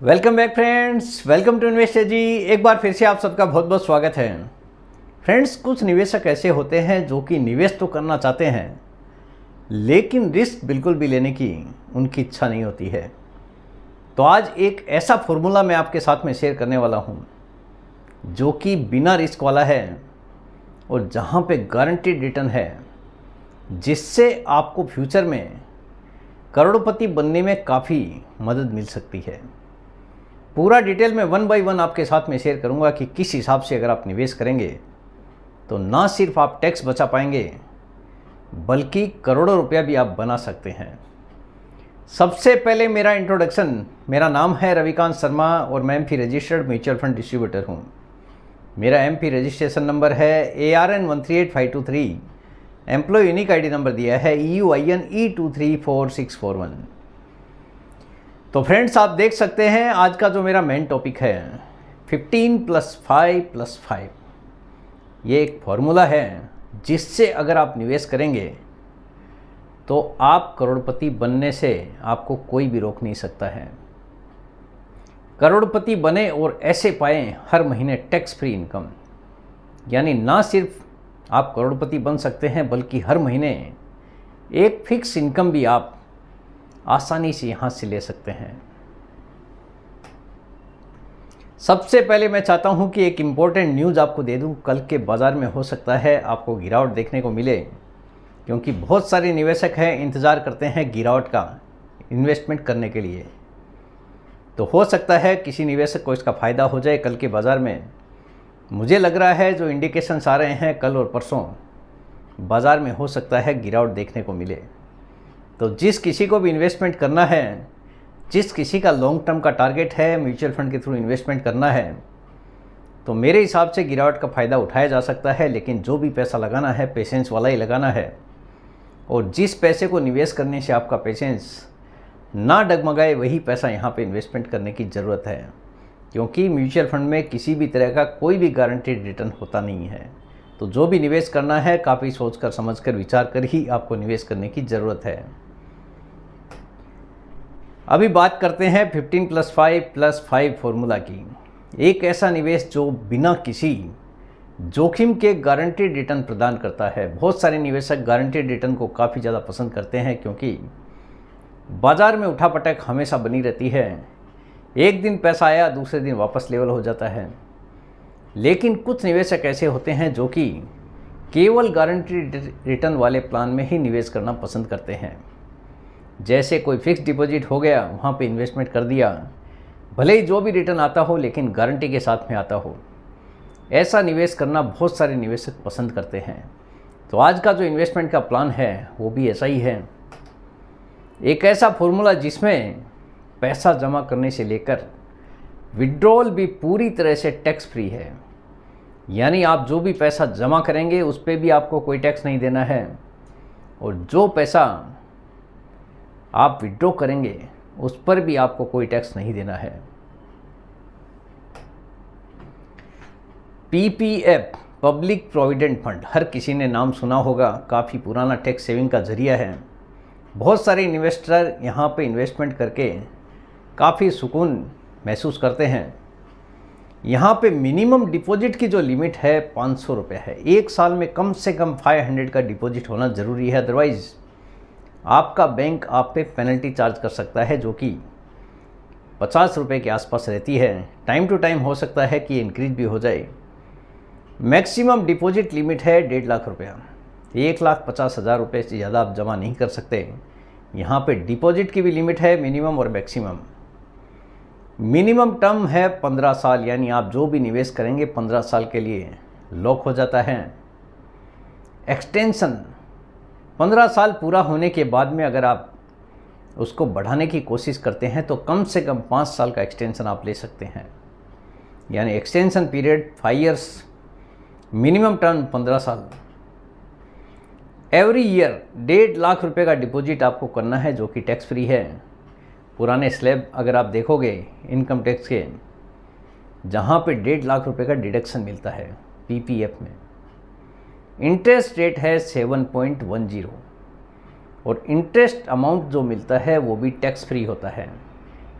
Welcome back friends, welcome to Investor ji. एक बार फिर से आप सबका बहुत बहुत स्वागत है। फ्रेंड्स, कुछ निवेशक ऐसे होते हैं जो कि निवेश तो करना चाहते हैं लेकिन रिस्क बिल्कुल भी लेने की उनकी इच्छा नहीं होती है। तो आज एक ऐसा फॉर्मूला मैं आपके साथ में शेयर करने वाला हूं जो कि बिना रिस्क वाला है और जहां पे गारंटीड रिटर्न है, जिससे आपको फ्यूचर में करोड़पति बनने में काफ़ी मदद मिल सकती है। पूरा डिटेल में वन बाय वन आपके साथ में शेयर करूंगा कि किस हिसाब से अगर आप निवेश करेंगे तो ना सिर्फ आप टैक्स बचा पाएंगे बल्कि करोड़ों रुपया भी आप बना सकते हैं। सबसे पहले मेरा इंट्रोडक्शन, मेरा नाम है रविकांत शर्मा और मैं MP registered mutual fund distributor हूं। मेरा एमपी रजिस्ट्रेशन नंबर है ARN 138523। Employ unique ID number दिया है EUIN E234641। तो फ्रेंड्स, आप देख सकते हैं आज का जो मेरा मेन टॉपिक है 15+5+5। ये एक फॉर्मूला है जिससे अगर आप निवेश करेंगे तो आप करोड़पति बनने से आपको कोई भी रोक नहीं सकता है। करोड़पति बने और ऐसे पाएं हर महीने टैक्स फ्री इनकम, यानी ना सिर्फ आप करोड़पति बन सकते हैं बल्कि हर महीने एक फिक्स इनकम भी आप आसानी से यहाँ से ले सकते हैं। सबसे पहले मैं चाहता हूँ कि एक इम्पोर्टेंट न्यूज़ आपको दे दूँ। कल के बाज़ार में हो सकता है आपको गिरावट देखने को मिले, क्योंकि बहुत सारे निवेशक हैं इंतज़ार करते हैं गिरावट का इन्वेस्टमेंट करने के लिए। तो हो सकता है किसी निवेशक को इसका फ़ायदा हो जाए कल के बाज़ार में। मुझे लग रहा है जो इंडिकेशंस आ रहे हैं कल और परसों बाज़ार में हो सकता है गिरावट देखने को मिले। तो जिस किसी को भी इन्वेस्टमेंट करना है, जिस किसी का लॉन्ग टर्म का टारगेट है म्यूचुअल फंड के थ्रू इन्वेस्टमेंट करना है, तो मेरे हिसाब से गिरावट का फ़ायदा उठाया जा सकता है। लेकिन जो भी पैसा लगाना है पेशेंस वाला ही लगाना है, और जिस पैसे को निवेश करने से आपका पेशेंस ना डगमगाए वही पैसा यहाँ पे इन्वेस्टमेंट करने की ज़रूरत है, क्योंकि म्यूचुअल फंड में किसी भी तरह का कोई भी गारंटीड रिटर्न होता नहीं है। तो जो भी निवेश करना है काफ़ी सोच कर समझ कर विचार कर ही आपको निवेश करने की ज़रूरत है। अभी बात करते हैं 15+5+5 फॉर्मूला की। एक ऐसा निवेश जो बिना किसी जोखिम के गारंटीड रिटर्न प्रदान करता है। बहुत सारे निवेशक गारंटीड रिटर्न को काफ़ी ज़्यादा पसंद करते हैं, क्योंकि बाज़ार में उठापटक हमेशा बनी रहती है। एक दिन पैसा आया, दूसरे दिन वापस लेवल हो जाता है। लेकिन कुछ निवेशक ऐसे होते हैं जो कि केवल गारंटीड रिटर्न वाले प्लान में ही निवेश करना पसंद करते हैं। जैसे कोई फिक्स डिपॉजिट हो गया, वहाँ पे इन्वेस्टमेंट कर दिया, भले ही जो भी रिटर्न आता हो लेकिन गारंटी के साथ में आता हो। ऐसा निवेश करना बहुत सारे निवेशक पसंद करते हैं। तो आज का जो इन्वेस्टमेंट का प्लान है वो भी ऐसा ही है। एक ऐसा फॉर्मूला जिसमें पैसा जमा करने से लेकर विड्रॉल भी पूरी तरह से टैक्स फ्री है। यानी आप जो भी पैसा जमा करेंगे उस पर भी आपको कोई टैक्स नहीं देना है, और जो पैसा आप विड्रॉ करेंगे उस पर भी आपको कोई टैक्स नहीं देना है। PPF, पब्लिक प्रोविडेंट फंड, हर किसी ने नाम सुना होगा। काफ़ी पुराना टैक्स सेविंग का जरिया है। बहुत सारे इन्वेस्टर यहाँ पे इन्वेस्टमेंट करके काफ़ी सुकून महसूस करते हैं। यहाँ पे मिनिमम डिपॉजिट की जो लिमिट है 500 रुपये है। एक साल में कम से कम 500 का डिपॉजिट होना ज़रूरी है, अदरवाइज़ आपका बैंक आप पे पेनल्टी चार्ज कर सकता है, जो कि 50 रुपये के आसपास रहती है। टाइम टू टाइम हो सकता है कि इंक्रीज भी हो जाए। मैक्सिमम डिपॉजिट लिमिट है 1.5 लाख रुपया। 1,50,000 रुपये से ज़्यादा आप जमा नहीं कर सकते। यहाँ पे डिपॉजिट की भी लिमिट है, मिनिमम और मैक्सिमम। मिनिमम टर्म है 15 साल, यानी आप जो भी निवेश करेंगे 15 साल के लिए लॉक हो जाता है। एक्सटेंशन 15 साल पूरा होने के बाद में अगर आप उसको बढ़ाने की कोशिश करते हैं तो कम से कम 5 साल का एक्सटेंशन आप ले सकते हैं। यानी extension period 5 years, minimum term 15 साल। एवरी ईयर 1.5 लाख रुपए का डिपॉजिट आपको करना है, जो कि टैक्स फ्री है। पुराने स्लैब अगर आप देखोगे इनकम टैक्स के, जहाँ पे 1.5 लाख रुपए का डिडक्शन मिलता है PPF में। इंटरेस्ट रेट है 7.10, और इंटरेस्ट अमाउंट जो मिलता है वो भी टैक्स फ्री होता है।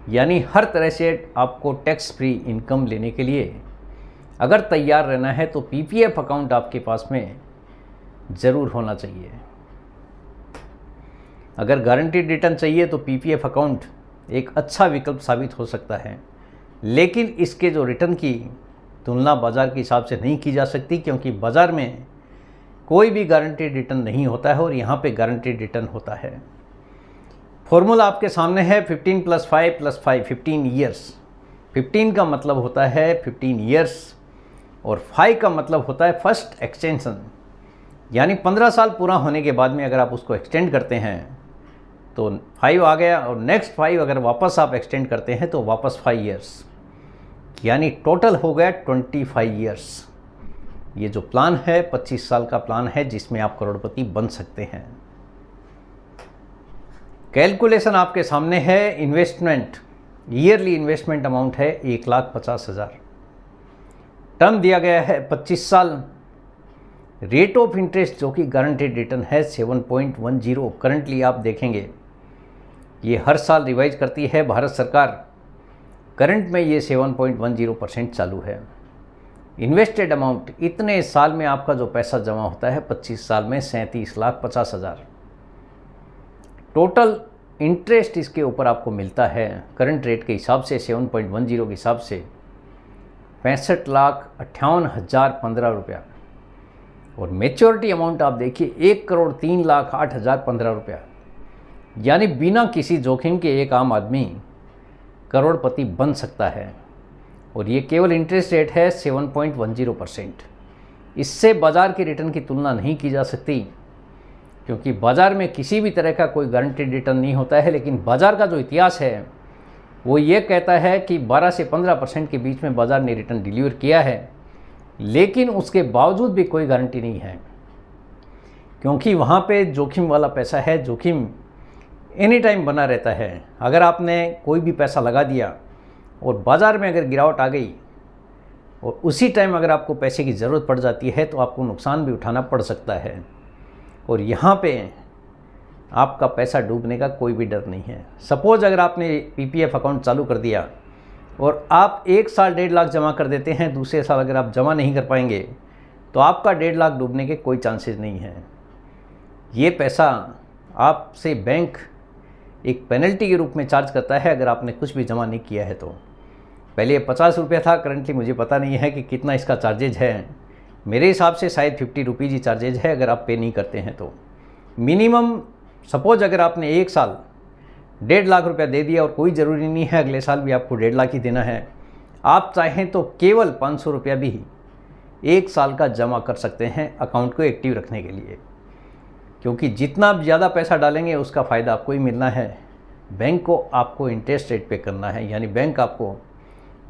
यानी हर तरह से आपको टैक्स फ्री इनकम लेने के लिए अगर तैयार रहना है तो पीपीएफ अकाउंट आपके पास में ज़रूर होना चाहिए। अगर गारंटीड रिटर्न चाहिए तो पीपीएफ अकाउंट एक अच्छा विकल्प साबित हो सकता है, लेकिन इसके जो रिटर्न की तुलना बाज़ार के हिसाब से नहीं की जा सकती, क्योंकि बाज़ार में कोई भी गारंटीड रिटर्न नहीं होता है और यहाँ पे गारंटीड रिटर्न होता है। फॉर्मूला आपके सामने है 15 + 5 + 5 15 ईयर्स। 15 का मतलब होता है 15 ईयर्स और 5 का मतलब होता है फर्स्ट एक्सटेंशन, यानी 15 साल पूरा होने के बाद में अगर आप उसको एक्सटेंड करते हैं तो 5 आ गया, और नेक्स्ट 5 अगर वापस आप एक्सटेंड करते हैं तो वापस 5 ईयर्स, यानी टोटल हो गया 25 ईयर्स। ये जो प्लान है 25 साल का प्लान है जिसमें आप करोड़पति बन सकते हैं। कैलकुलेशन आपके सामने है। इन्वेस्टमेंट, ईयरली इन्वेस्टमेंट अमाउंट है 1,50,000। टर्म दिया गया है 25 साल। रेट ऑफ इंटरेस्ट जो कि गारंटेड रिटर्न है 7.10। करंटली आप देखेंगे ये हर साल रिवाइज करती है भारत सरकार। करंट में ये 7.10% चालू है। इन्वेस्टेड अमाउंट, इतने साल में आपका जो पैसा जमा होता है 25 साल में 37,50,000। टोटल इंटरेस्ट इसके ऊपर आपको मिलता है करंट रेट के हिसाब से 7.10 के हिसाब से 65,58,015 रुपया। और मेच्योरिटी अमाउंट आप देखिए 1,03,08,015 रुपया, यानी बिना किसी जोखिम के एक आम आदमी करोड़पति बन सकता है। और ये केवल इंटरेस्ट रेट है 7.10%। इससे बाज़ार के रिटर्न की तुलना नहीं की जा सकती, क्योंकि बाज़ार में किसी भी तरह का कोई गारंटीड रिटर्न नहीं होता है। लेकिन बाज़ार का जो इतिहास है वो ये कहता है कि 12 से 15% के बीच में बाज़ार ने रिटर्न डिलीवर किया है, लेकिन उसके बावजूद भी कोई गारंटी नहीं है, क्योंकि वहाँ पे जोखिम वाला पैसा है। जोखिम एनी टाइम बना रहता है। अगर आपने कोई भी पैसा लगा दिया और बाज़ार में अगर गिरावट आ गई और उसी टाइम अगर आपको पैसे की ज़रूरत पड़ जाती है तो आपको नुकसान भी उठाना पड़ सकता है। और यहाँ पे आपका पैसा डूबने का कोई भी डर नहीं है। सपोज़ अगर आपने पीपीएफ अकाउंट चालू कर दिया और आप 1 साल 1.5 लाख जमा कर देते हैं, दूसरे साल अगर आप जमा नहीं कर पाएंगे तो आपका 1.5 लाख डूबने के कोई चांसेस नहीं हैं। ये पैसा आपसे बैंक एक पेनल्टी के रूप में चार्ज करता है अगर आपने कुछ भी जमा नहीं किया है तो। पहले 50 रुपये था, करंटली मुझे पता नहीं है कि कितना इसका चार्जेज है। मेरे हिसाब से शायद 50 रुपीज़ ही चार्जेज है अगर आप पे नहीं करते हैं तो। मिनिमम सपोज अगर आपने 1 साल 1.5 लाख रुपया दे दिया, और कोई ज़रूरी नहीं है अगले साल भी आपको 1.5 लाख ही देना है, आप चाहें तो केवल 500 रुपया भी 1 साल का जमा कर सकते हैं अकाउंट को एक्टिव रखने के लिए। क्योंकि जितना ज़्यादा पैसा डालेंगे उसका फ़ायदा आपको ही मिलना है। बैंक को आपको इंटरेस्ट रेट पे करना है, यानी बैंक आपको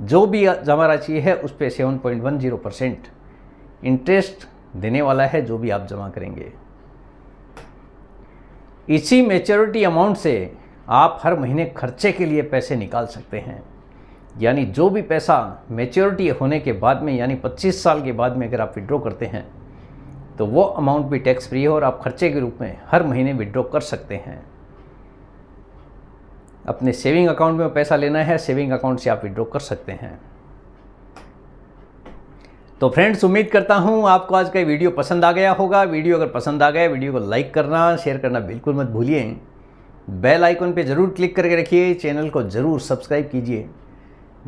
जो भी जमा राशि है उस पर 7.10% इंटरेस्ट देने वाला है जो भी आप जमा करेंगे। इसी मैच्योरिटी अमाउंट से आप हर महीने खर्चे के लिए पैसे निकाल सकते हैं। यानी जो भी पैसा मैच्योरिटी होने के बाद में, यानी 25 साल के बाद में अगर आप विड्रॉ करते हैं तो वो अमाउंट भी टैक्स फ्री है और आप खर्चे के रूप में हर महीने विड्रॉ कर सकते हैं। अपने सेविंग अकाउंट में पैसा लेना है, सेविंग अकाउंट से आप विड्रॉ कर सकते हैं। तो फ्रेंड्स, उम्मीद करता हूँ आपको आज का वीडियो पसंद आ गया होगा। वीडियो अगर पसंद आ गया, वीडियो को लाइक करना, शेयर करना बिल्कुल मत भूलिए। बेल आइकन पे ज़रूर क्लिक करके रखिए, चैनल को ज़रूर सब्सक्राइब कीजिए।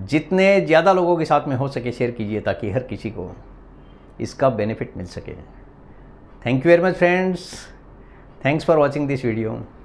जितने ज़्यादा लोगों के साथ में हो सके शेयर कीजिए ताकि हर किसी को इसका बेनिफिट मिल सके। Thank you very much friends, thanks for watching this video.